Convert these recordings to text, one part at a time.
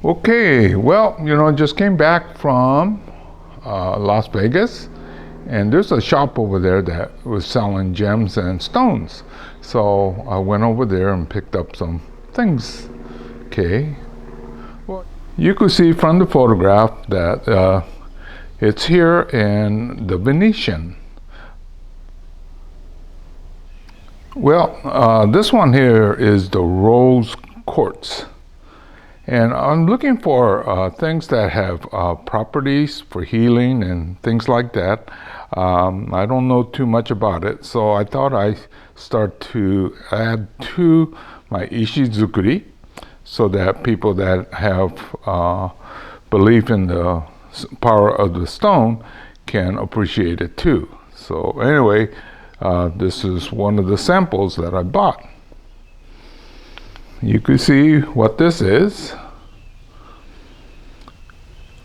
Okay, well, just came back from Las Vegas, and there's a shop over there that was selling gems and stones. So I went over there and picked up some things. Okay, well, you could see from the photograph that it's here in the Venetian. Well, this one here is the rose quartz. And I'm looking for things that have properties for healing and things like that. I don't know too much about it, so I thought I'd start to add to my Ishizukuri so that people that have belief in the power of the stone can appreciate it too. So anyway, this is one of the samples that I bought. You can see what this is.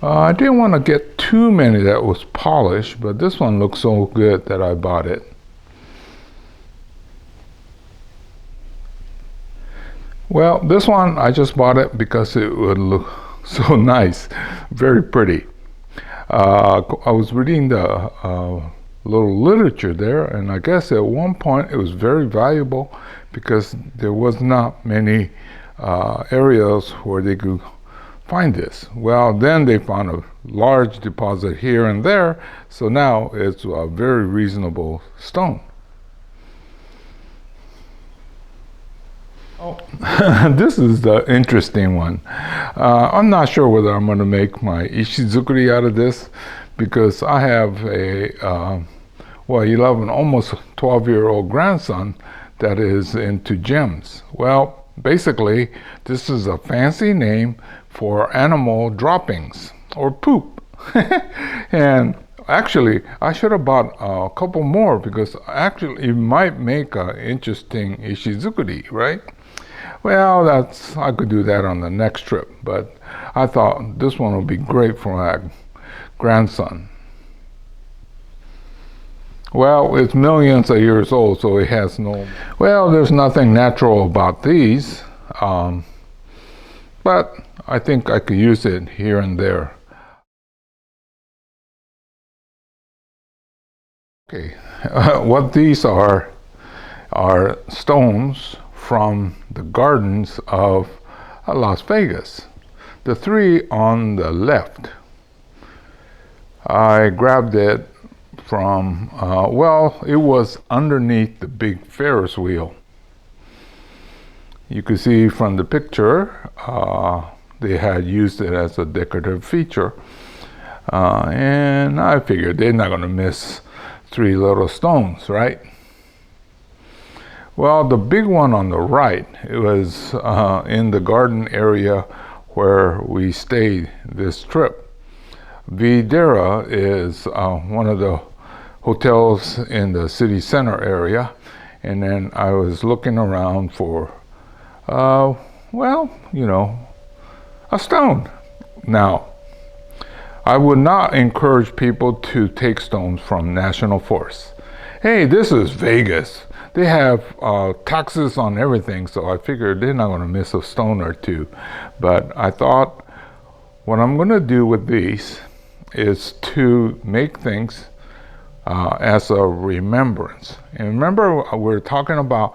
I didn't want to get too many that was polished, but this one looks so good that I bought it. Well, this one I just bought it because it would look so nice, very pretty. I was reading the little literature there, and I guess at one point it was very valuable because there was not many areas where they could find this. Well, then they found a large deposit here and there, so now it's a very reasonable stone. Oh, this is the interesting one. I'm not sure whether I'm going to make my Ishizukuri out of this because I have a 11, almost 12-year-old grandson that is into gems. Well, basically, this is a fancy name for animal droppings or poop. And actually, I should have bought a couple more because actually it might make an interesting Ishizukuri, right? Well, I could do that on the next trip, but I thought this one would be great for my grandson. Well, it's millions of years old, so it has no... Well, there's nothing natural about these, but I think I could use it here and there. Okay, what these are stones from the gardens of Las Vegas. The three on the left. I grabbed it from, it was underneath the big Ferris wheel. You can see from the picture, they had used it as a decorative feature. And I figured they're not going to miss three little stones, right? Well, the big one on the right, it was in the garden area where we stayed this trip. Viva is one of the hotels in the city center area, and then I was looking around for, a stone. Now, I would not encourage people to take stones from national forests. Hey, this is Vegas. They have taxes on everything, so I figured they're not going to miss a stone or two. But I thought what I'm going to do with these is to make things as a remembrance. And remember, we're talking about,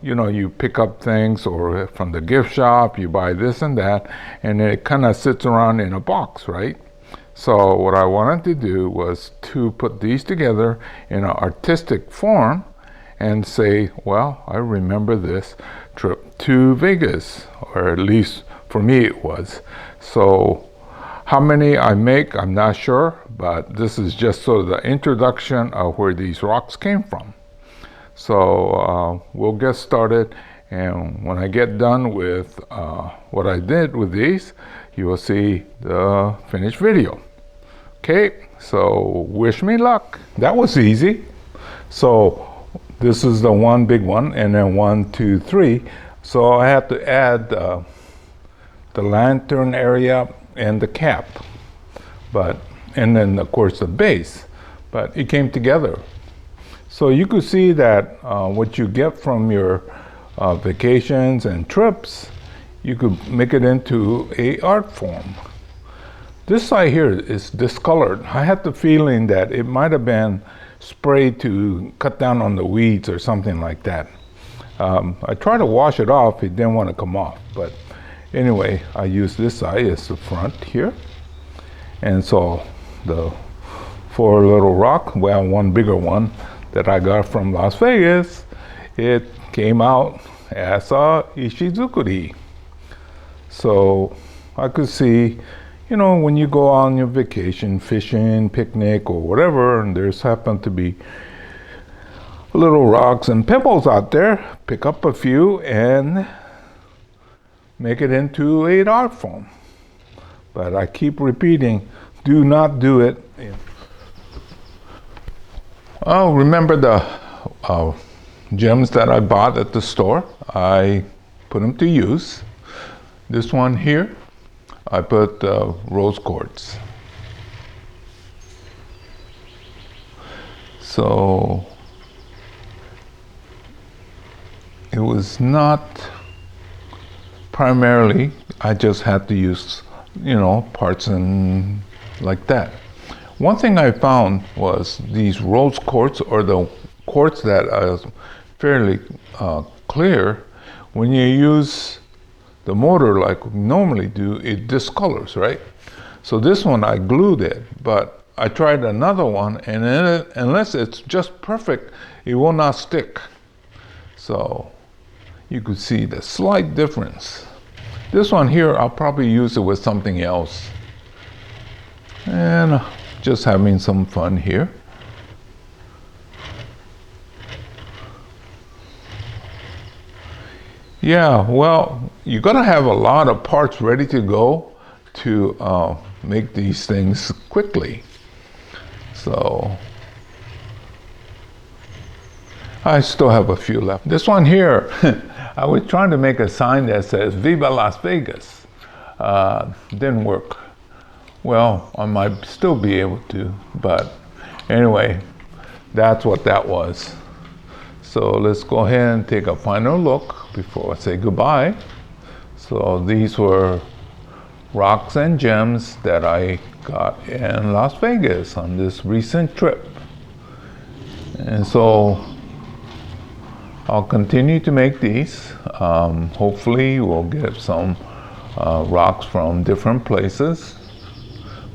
you pick up things or from the gift shop, you buy this and that, and it kind of sits around in a box, right? So what I wanted to do was to put these together in an artistic form and say, well, I remember this trip to Vegas, or at least for me it was. So how many I make, I'm not sure, but this is just sort of the introduction of where these rocks came from. So we'll get started, and when I get done with what I did with these, you will see the finished video. Okay, so wish me luck. That was easy. So this is the one big one, and then 1, 2, 3. So I have to add the lantern area and the cap, and then of course the base, but it came together. So you could see that what you get from your vacations and trips you could make it into a art form. This side here is discolored. I had the feeling that it might have been sprayed to cut down on the weeds or something like that. I tried to wash it off, it didn't want to come off, but anyway, I used this side as the front here. And so the 4 little rock, well, one bigger one that I got from Las Vegas, it came out as a Ishizukuri. So I could see, you know, when you go on your vacation, fishing, picnic, or whatever, and there's happened to be little rocks and pebbles out there, pick up a few and make it into an art form. But I keep repeating, do not do it. Oh, remember the gems that I bought at the store? I put them to use. This one here, I put rose quartz. So it was not primarily, I just had to use, you know, parts and like that. One thing I found was these rose quartz, or the quartz that is fairly clear, when you use the mortar like we normally do, it discolors, right? So this one I glued it, but I tried another one, and unless it's just perfect, it will not stick. So you could see the slight difference. This one here, I'll probably use it with something else. And just having some fun here. Yeah, well, you gotta have a lot of parts ready to go to make these things quickly. So I still have a few left. This one here, I was trying to make a sign that says Viva Las Vegas. Didn't work. Well, I might still be able to, but anyway, that's what that was. So let's go ahead and take a final look before I say goodbye. So these were rocks and gems that I got in Las Vegas on this recent trip. And so I'll continue to make these. Hopefully we'll get some rocks from different places.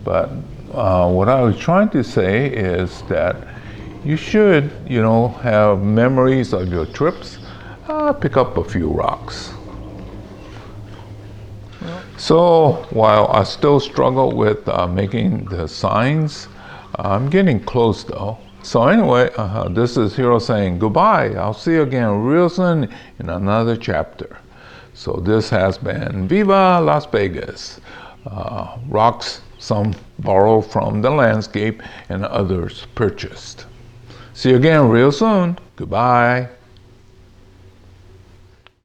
But what I was trying to say is that you should, you know, have memories of your trips. Pick up a few rocks. So while I still struggle with making the signs, I'm getting close though. So anyway, this is Hiro saying goodbye. I'll see you again real soon in another chapter. So this has been Viva Las Vegas. Rocks, some borrowed from the landscape and others purchased. See you again real soon. Goodbye.